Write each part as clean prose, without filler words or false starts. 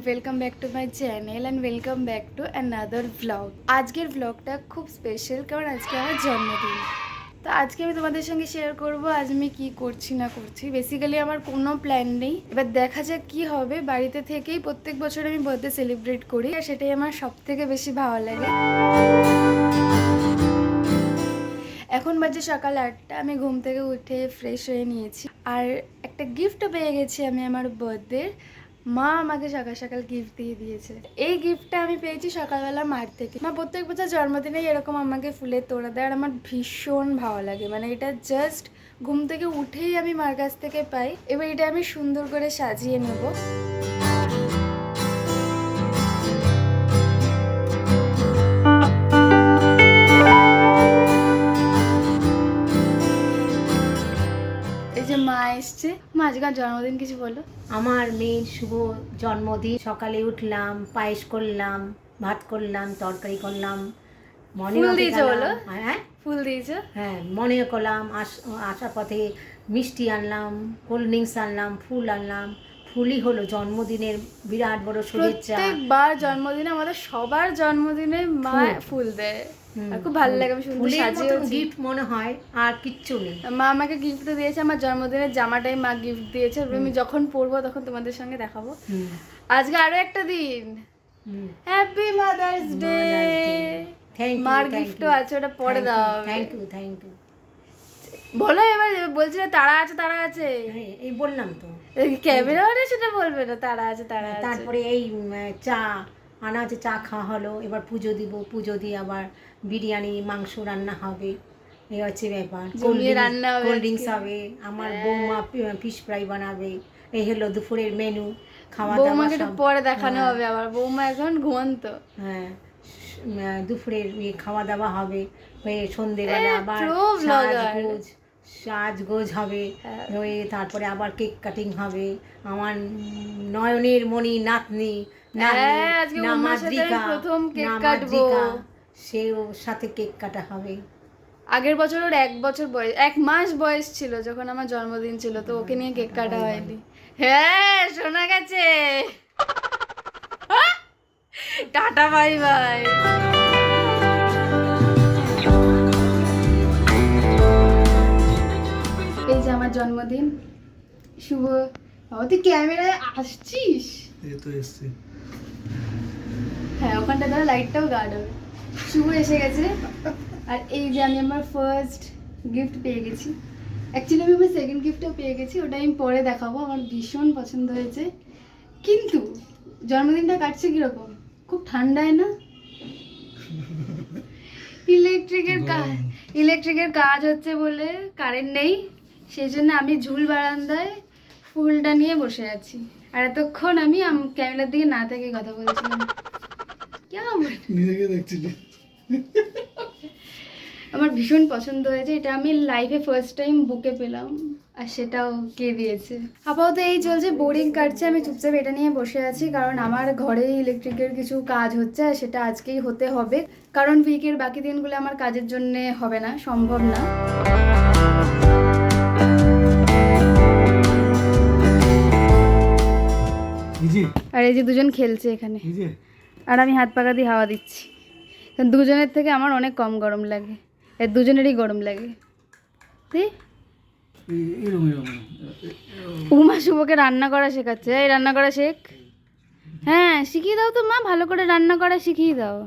Welcome back to my channel and welcome back to another vlog. আজকের ভ্লগটা খুব special, কারণ আজকে আমার জন্মদিন। তো আজকে আমি তোমাদের সঙ্গে শেয়ার করব আজ আমি কী করছি না করছি। বেসিক্যালি আমার কোনো প্ল্যান নেই, এবার দেখা যাক কী হবে। বাড়িতে থেকেই প্রত্যেক বছর আমি বার্থডে সেলিব্রেট করি, আর সেটাই আমার সব থেকে বেশি ভালো লাগে। এখন বাজে সকাল 8টা, আমি ঘুম থেকে উঠে ফ্রেশ হয়ে নিয়েছি, আর একটা গিফটও পেয়ে গেছি আমি আমার বার্থডে। মা আমাকে সকাল সকাল গিফট দিয়ে দিয়েছে। এই গিফটটা আমি পেয়েছি সকালবেলা মার থেকে। মা প্রত্যেক বছর জন্মদিনে এরকম আমাকে ফুলের তোড়া দেয়, আর আমার ভীষণ ভালো লাগে। মানে এটা জাস্ট ঘুম থেকে উঠেই আমি মার কাছ থেকে পাই। এবার এটা আমি সুন্দর করে সাজিয়ে নেব। মা এসছে। মা আজকাল জন্মদিন কিছু বলো। আমার মেয়ের শুভ জন্মদিন। সকালে উঠলাম, পায়েস করলাম, ভাত করলাম, তরকারি করলাম, ফুল দিয়েছো বলো? হ্যাঁ ফুল দিয়েছো? হ্যাঁ, মনে করলাম। আসার পথে মিষ্টি আনলাম, কোল্ড ড্রিঙ্কস আনলাম, ফুল আনলাম। ফুলই হলো জন্মদিনের বিরাট বড় শুভেচ্ছা। প্রত্যেকবার জন্মদিনে আমাদের সবার জন্মদিনে মা ফুল দেয়, আর খুব ভালো লাগে। আমি সুন্দর সাজিয়েছি। গিফট মনে হয় আর কিচ্ছু নেই। মা আমাকে গিফট দিয়েছে, আমার জন্মদিনের জামাটাই মা গিফট দিয়েছে। আমি যখন পরবো তখন তোমাদের সঙ্গে দেখাবো। আজকে আরো একটা দিন। Happy mother's day. মার গিফটও আছে, ওটা পরে দাও। Thank you thank you. বলো এবার। বলছিলে তারা আছে তারা আছে, এই বললাম তো। ক্যামেরা হলে সেটা বলবে না, তারা আছে তারা আছে। তারপরে এই চা আনা আছে, চা খাওয়া হলো। এবার পুজো দিব, পুজো দিয়ে আবার বিরিয়ানি মাংস রান্না হবে। এই হচ্ছে ব্যাপার। কোল্ড ড্রিঙ্কস হবে। আমার বৌমা ফিশ ফ্রাই বানাবে। এই হলো দুপুরের মেনু। খাওয়া দাওয়া বৌমাকে একটু পরে দেখানো হবে আবার। বৌমা এখন ঘুমন্ত। হ্যাঁ, দুপুরের খাওয়া দাওয়া হবে। হয়ে সন্ধেবেলা আবার সাজগোজ হবে। হয়ে তারপরে আবার কেক কাটিং হবে। আমার নয়নের মণি নাতনি প্রথম কেক কাটবো, সেও সাথে কেক কাটা হবে। আগের বছর ওর 1 বছর বয়স, 1 মাস বয়স ছিল যখন আমার জন্মদিন ছিল, তো ওকে নিয়ে কেক কাটা হয়নি। হ্যাঁ, শোনা গেছে। Tata bye bye. এই যে আমার জন্মদিন শুভ। তুই ক্যামেরায় আসছিস? এই তো এসছি। হ্যাঁ, ওখানটা ধরো লাইটটাও গার্ড হবে। শুভ এসে গেছে। আর এই যে আমি আমার ফার্স্ট গিফট পেয়ে গেছি। অ্যাকচুয়ালি আমি আমার সেকেন্ড গিফটও পেয়ে গেছি, ওটা আমি পরে দেখাবো। আমার ভীষণ পছন্দ হয়েছে। কিন্তু জন্মদিনটা কাটছে কীরকম, খুব ঠান্ডায় না? ইলেকট্রিকের কাজ হচ্ছে বলে কারেন্ট নেই, সেই জন্য আমি ঝুল বারান্দায় ফুলটা নিয়ে বসে আছি। আর এতক্ষণ আমি ক্যামেরার দিকে না থেকে কথা বলছিলাম। কেমন নিজেকে দেখছিলি? আমার ভীষণ পছন্দ হয়েছে। এটা আমি লাইফে ফার্স্ট টাইম বুকে পেলাম, আর সেটাও কে দিয়েছে। আপাতত এই চলছে, বোরিং কাটছে। আমি চুপচাপ এটা নিয়ে বসে আছি, কারণ আমার ঘরে ইলেকট্রিকের কিছু কাজ হচ্ছে, আর সেটা আজকেই হতে হবে। কারণ উইকের বাকি দিনগুলো আমার কাজের জন্য হবে না, সম্ভব না। আর এই যে দুজন খেলছে এখানে, আর আমি হাত পাকা দিয়ে হাওয়া দিচ্ছি। দুজনের থেকে আমার অনেক কম গরম লাগে, এর দুজনেরই গরম লাগে। উমা শুভকে রান্না করা শেখাচ্ছে। এই রান্না করা শেখ। হ্যাঁ, শিখিয়ে দাও তো মা, ভালো করে রান্না করা শিখিয়ে দাও।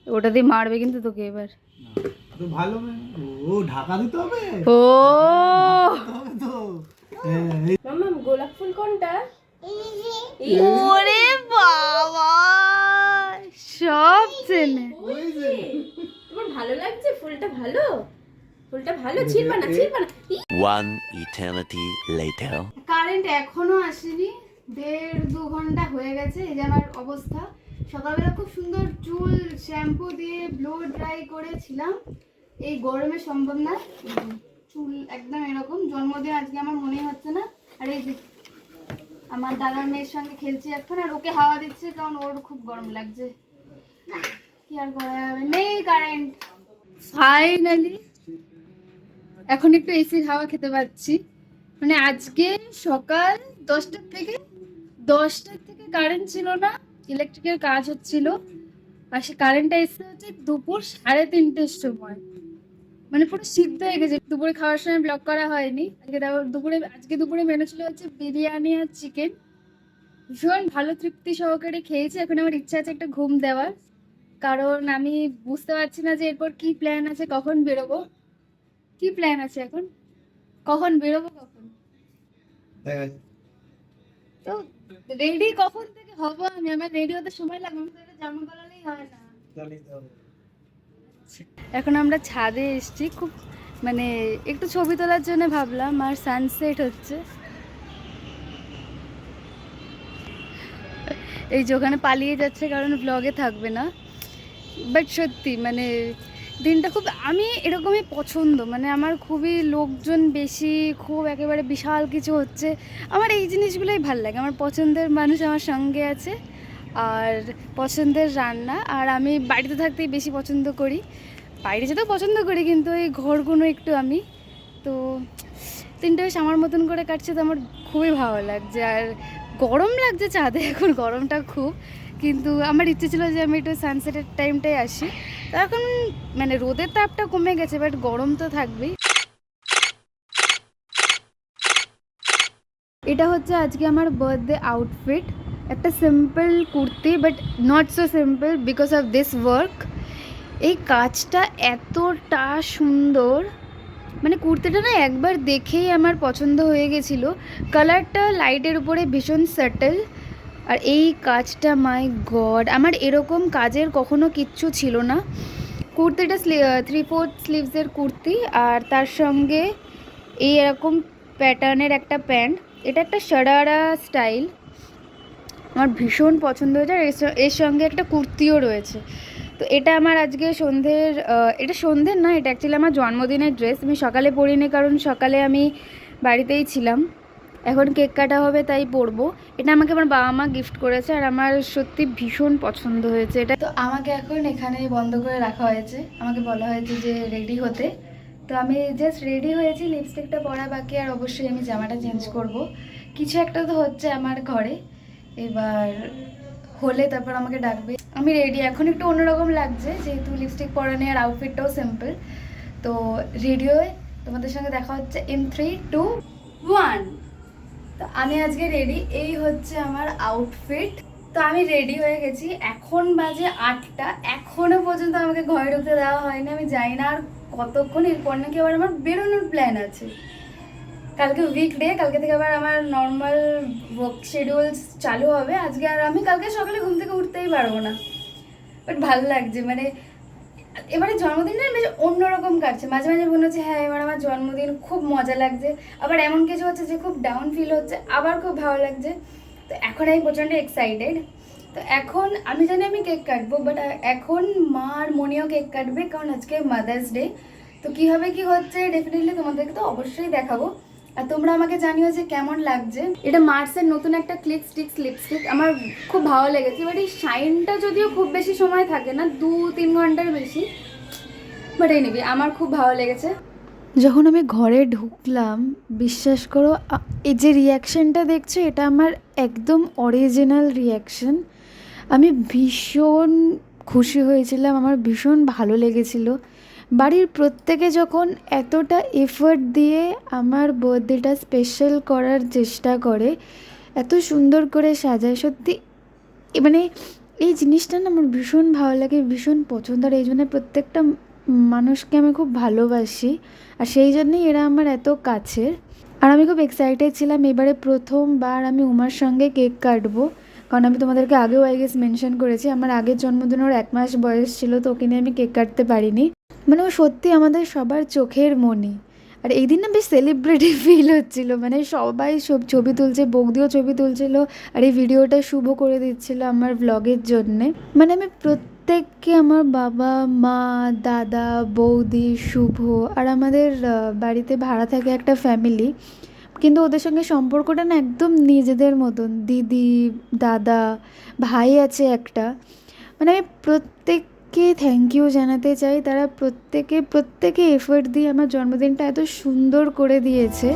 ওটা দিয়ে মারবে কিন্তু তোকে এবার। ভালো ও ঢাকা দিতে হবে। ও মাম্মা, গোলাপ ফুল কোনটা? ওরে বাবা, সব চেনে। তোমার ভালো লাগছে ফুলটা? ভালো, ফুলটা ভালো। ছিড়বা না, ছিড়বা না। One eternity later. কারেন্ট এখনো আসেনি, 1.5-2 ঘন্টা হয়ে গেছে। এই যে আমার অবস্থা। সকালবেলা খুব সুন্দর চুল শ্যাম্পু দিয়ে ব্লো ড্রাই করেছিলাম। এই গরমে সম্ভব না, চুল একদম এরকম। জন্মদিন আজকে আমার মনেই হচ্ছে না। আর এই যে আমার দাদার মেয়ের সঙ্গে খেলছি এখন, আর ওকে হাওয়া দিচ্ছে, কারণ ওর খুব গরম লাগছে। কি আর করা যাবে, নেই কারেন্ট। ফাইনালি এখন একটু এসির হাওয়া খেতে পাচ্ছি। মানে আজকে সকাল 10টার থেকে কারেন্ট ছিল না, ইলেকট্রিকের কাজ হচ্ছিল, আর সে কারেন্টটা এসে হচ্ছে দুপুর 3:30টার সময়। মানে পুরো সিদ্ধ হয়ে গেছে। দুপুরে খাওয়ার সময় ব্লগ করা হয়নি। আজকে দুপুরে মেনু ছিল হচ্ছে বিরিয়ানি আর চিকেন। ভীষণ ভালো তৃপ্তি সহকারে খেয়েছি। এখন আমার ইচ্ছা আছে একটা ঘুম দেওয়ার, কারণ আমি বুঝতে পারছি না যে এরপর কি প্ল্যান আছে, কখন বেরোবো, কি প্ল্যান আছে এখন, কখন বেরোবো, কখন তো রেডি কখন থেকে হবো আমি। আমার রেডি হতে সময় লাগবে, আমি তো এটা জামা গলালেই হয় না। এখন আমরা ছাদে এসেছি, খুব মানে একটু ছবি তোলার জন্য ভাবলাম। আর সানসেট হচ্ছে এই যে ওখানে পালিয়ে যাচ্ছে কারণ ব্লগে থাকবে না। বাট সত্যি মানে দিনটা খুব, আমি এরকমই পছন্দ, মানে আমার খুবই লোকজন বেশি, খুব একেবারে বিশাল কিছু হচ্ছে, আমার এই জিনিসগুলোই ভাল লাগে। আমার পছন্দের মানুষ আমার সঙ্গে আছে, আর পছন্দের রান্না। আর আমি বাড়িতে থাকতেই বেশি পছন্দ করি, বাইরে যেতেও পছন্দ করি, কিন্তু এই ঘরগুলো একটু আমি তো দিনটা বেশ আমার মতন করে কাটছে, তো আমার খুবই ভালো লাগছে। আর গরম লাগছে চাঁদে, এখন গরমটা খুব, কিন্তু আমার ইচ্ছে ছিল যে আমি একটু সানসেটের টাইমটাই আসি। তো এখন মানে রোদের তাপটা কমে গেছে, বাট গরম তো থাকবেই। এটা হচ্ছে আজকে আমার বার্থডে আউটফিট, একটা simple kurti, but not so simple because of this work. এই কাজটা এতটা সুন্দর, মানে কুর্তিটা না একবার দেখেই আমার পছন্দ হয়ে গেছিলো। কালারটা লাইটের উপরে ভীষণ সাটল, আর এই কাজটা মাই গড, আমার এরকম কাজের কখনো কিচ্ছু ছিল না। কুর্তিটা 3/4 স্লিভসের কুর্তি, আর তার সঙ্গে এই এরকম প্যাটার্নের একটা প্যান্ট। এটা একটা শারারা স্টাইল, আমার ভীষণ পছন্দ হয়েছে। আর এর সঙ্গে একটা কুর্তিও রয়েছে। তো এটা আমার আজকে এটা সন্ধ্যের না, এটা অ্যাকচুয়ালি আমার জন্মদিনের ড্রেস। আমি সকালে পরিনি, কারণ সকালে আমি বাড়িতেই ছিলাম। এখন কেক কাটা হবে তাই পরবো। এটা আমাকে আমার বাবা মা গিফট করেছে, আর আমার সত্যি ভীষণ পছন্দ হয়েছে এটা। তো আমাকে এখন এখানে বন্ধ করে রাখা হয়েছে, আমাকে বলা হয়েছে যে রেডি হতে। তো আমি জাস্ট রেডি হয়েছি, লিপস্টিকটা পরা বাকি, আর অবশ্যই আমি জামাটা চেঞ্জ করব। কিছু একটা তো হচ্ছে আমার ঘরে, এবার হলে তারপর আমাকে ডাকবে। আমি রেডি, এখন একটু অন্যরকম লাগছে যেহেতু লিপস্টিক পরা নেই, আর আউটফিটটাও সিম্পল। তো রেডি হয়ে তোমাদের সঙ্গে দেখা হচ্ছে ইন 3, 2, 1। তো আমি আজকে রেডি, এই হচ্ছে আমার আউটফিট। তো আমি রেডি হয়ে গেছি, এখন বাজে 8টা, এখনো পর্যন্ত আমাকে ঘরে ঢুকতে দেওয়া হয়নি। আমি যাই না আর কতক্ষণ, এরপর নাকি আবার আমার বেরোনোর প্ল্যান আছে। কালকে উইকডে, কালকে থেকে আবার আমার নর্মাল ওয়ার্ক শিডিউলস চালু হবে। আজকে আর আমি কালকে সকালে ঘুম থেকে উঠতেই পারবো না, বাট ভালো লাগছে। মানে এবারে জন্মদিনটা বেশ অন্যরকম কাটছে। মাঝে মাঝে মনে হচ্ছে হ্যাঁ এবার আমার জন্মদিন, খুব মজা লাগছে। আবার এমন কিছু হচ্ছে যে খুব ডাউন ফিল হচ্ছে, আবার খুব ভালো লাগছে। তো এখন আমি প্রচণ্ড এক্সাইটেড। তো এখন আমি জানি আমি কেক কাটবো, বাট এখন মা আর মনিও কেক কাটবে, কারণ আজকে মাদার্স ডে। তো কীভাবে কী হচ্ছে ডেফিনেটলি তোমাদেরকে তো অবশ্যই দেখাবো। আর তোমরা আমাকে জানিও যে কেমন লাগছে। এটা মার্সের নতুন একটা ক্লিক স্টিক্স লিপস্টিক, আমার খুব ভালো লেগেছে। এবার এই শাইনটা যদিও খুব বেশি সময় থাকে না, 2-3 ঘন্টার বেশি, বাট এই নিবি, আমার খুব ভালো লেগেছে। যখন আমি ঘরে ঢুকলাম, বিশ্বাস করো এই যে রিয়াকশানটা দেখছো, এটা আমার একদম অরিজিনাল রিয়াকশান। আমি ভীষণ খুশি হয়েছিলাম, আমার ভীষণ ভালো লেগেছিলো। বাড়ির প্রত্যেকে যখন এতটা এফোর্ট দিয়ে আমার বার্থডেটা স্পেশাল করার চেষ্টা করে, এত সুন্দর করে সাজায়, সত্যি মানে এই জিনিসটা না আমার ভীষণ ভালো লাগে, ভীষণ পছন্দ। আর এই জন্য প্রত্যেকটা মানুষকে আমি খুব ভালোবাসি, আর সেই জন্যই এরা আমার এত কাছের। আর আমি খুব এক্সাইটেড ছিলাম, এবারে প্রথমবার আমি উমার সঙ্গে কেক কাটবো। কারণ আমি তোমাদেরকে আগেও আই গেস মেনশন করেছি, আমার আগের জন্মদিন ওর 1 মাস বয়স ছিল, তো ওকে নিয়ে আমি কেক কাটতে পারিনি। মানে ও সত্যি আমাদের সবার চোখের মণি। আর এই দিন না বেশ সেলিব্রিটি ফিল হচ্ছিলো, মানে সবাই সব ছবি তুলছে, বৌদিও ছবি তুলছিল, আর এই ভিডিওটা শুভ করে দিচ্ছিলো আমার ব্লগের জন্যে। মানে আমি প্রত্যেককে, আমার বাবা মা, দাদা, বৌদি, শুভ, আর আমাদের বাড়িতে ভাড়া থাকে একটা ফ্যামিলি, কিন্তু ওদের সঙ্গে সম্পর্কটা না একদম নিজেদের মতন। দিদি, দাদা, ভাই আছে একটা, মানে আমি প্রত্যেককে থ্যাংক ইউ জানাতে চাই। তারা প্রত্যেকে এফোর্ট দিয়ে আমার জন্মদিনটা এত সুন্দর করে দিয়েছে।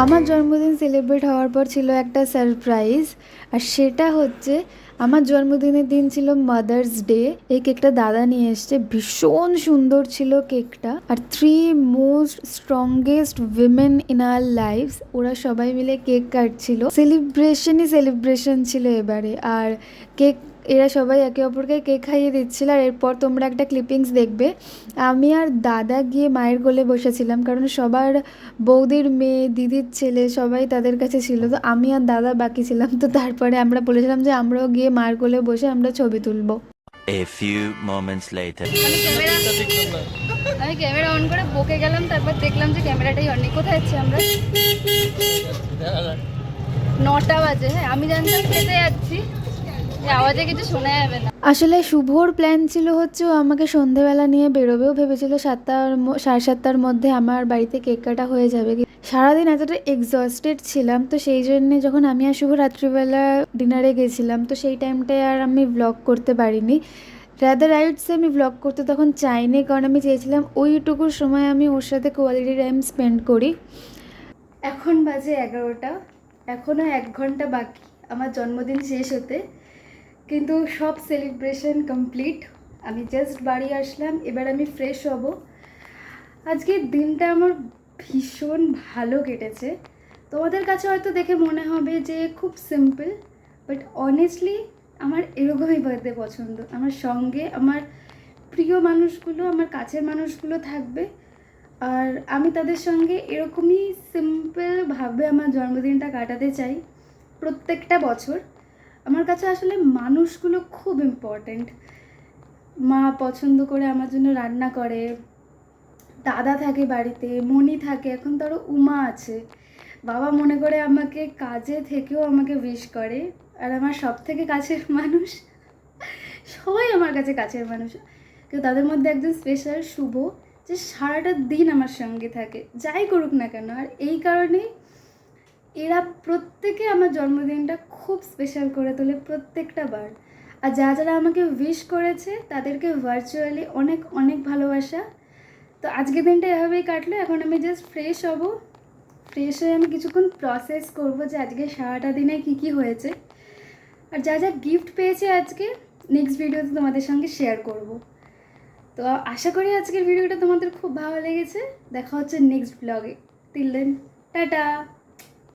আমার জন্মদিন সেলিব্রেট হওয়ার পর ছিল একটা সারপ্রাইজ, আর সেটা হচ্ছে আমার জন্মদিনের দিন ছিল মাদার্স ডে। এই কেকটা দাদা নিয়ে এসছে, ভীষণ সুন্দর ছিল কেকটা। আর 3 most strongest women in our lives, ওরা সবাই মিলে কেক কাটছিল। সেলিব্রেশন ছিল এবারে। আর কেক, এরা সবাই একে অপরকে কেক খাইয়ে দিচ্ছিল। আর এরপর তোমরা একটা ক্লিপিংস দেখবে। আমি আর দাদা গিয়ে মায়ের কোলে বসেছিলাম, কারণ সবার বৌদির মেয়ে, দিদির ছেলে সবাই তাদের কাছে ছিল, তো আমি আর দাদা বাকি ছিলাম। তো তারপরে আমরা বলেছিলাম যে আমরাও গিয়ে মায়ের কোলে বসে আমরা ছবি তুলবো। A few moments later. আমি ক্যামেরা অন করে বকে গেলাম, তারপর দেখলাম যে ক্যামেরাটাই অন নেই। কোথায় যাচ্ছি আমরা? 9টা বাজে। হ্যাঁ, আমি জানতাম খেতে যাচ্ছি, আওয়াজে কিছু শোনা যাবে না। আসলে শুভর প্ল্যান ছিল হচ্ছে ও আমাকে সন্ধেবেলা নিয়ে বেরোবেও ভেবেছিল, 7টার মধ্যে আমার বাড়িতে কেক কাটা হয়ে যাবে। সারাদিন এতটা এক্সস্টেড ছিলাম, তো সেই জন্যে যখন আমি আর শুভ রাত্রিবেলা ডিনারে গেছিলাম, তো সেই টাইমটায় আর আমি ব্লগ করতে পারিনি। রাদার রাইটসে আমি ব্লগ করতে তখন চাইনি, কারণ আমি চেয়েছিলাম ওইটুকু সময় আমি ওর সাথে কোয়ালিটি টাইম স্পেন্ড করি। এখন বাজে 11টা, এখনও 1 ঘন্টা বাকি আমার জন্মদিন শেষ হতে, কিন্তু সব সেলিব্রেশন কমপ্লিট। আমি জাস্ট বাড়ি আসলাম, এবার আমি ফ্রেশ হব। আজকের দিনটা আমার ভীষণ ভালো কেটেছে। তোমাদের কাছে হয়তো দেখে মনে হবে যে খুব সিম্পল, বাট অনেস্টলি আমার এরকমই বার্থডে পছন্দ। আমার সঙ্গে আমার প্রিয় মানুষগুলো, আমার কাছের মানুষগুলো থাকবে, আর আমি তাদের সঙ্গে এরকমই সিম্পলভাবে আমার জন্মদিনটা কাটাতে চাই প্রত্যেকটা বছর। আমার কাছে আসলে মানুষগুলো খুব ইম্পর্ট্যান্ট। মা পছন্দ করে আমার জন্য রান্না করে, দাদা থাকে বাড়িতে, মনি থাকে, এখন তো আরও উমা আছে, বাবা মনে করে আমাকে কাজে থেকেও আমাকে উইশ করে। আর আমার সব থেকে কাছের মানুষ, সবাই আমার কাছে কাছের মানুষ, কিন্তু তাদের মধ্যে একজন স্পেশাল শুভ, যে সারাটা দিন আমার সঙ্গে থাকে যাই করুক না কেন। আর এই কারণেই এরা প্রত্যেকে আমার জন্মদিনটা খুব স্পেশাল করে তোলে প্রত্যেকটা বার। আর যারা আমাকে উইশ করেছে তাদেরকে ভার্চুয়ালি অনেক অনেক ভালোবাসা। তো আজকের দিনটা এভাবেই কাটলো। এখন আমি জাস্ট ফ্রেশ হব, ফ্রেশ হয়ে আমি কিছুক্ষণ প্রসেস করব যে আজকে সারাটা দিনে কী হয়েছে, আর যা গিফট পেয়েছে আজকে নেক্সট ভিডিওতে তোমাদের সঙ্গে শেয়ার করব। তো আশা করি আজকের ভিডিওটা তোমাদের খুব ভালো লেগেছে। দেখা হচ্ছে নেক্সট ব্লগে। Till then, tata.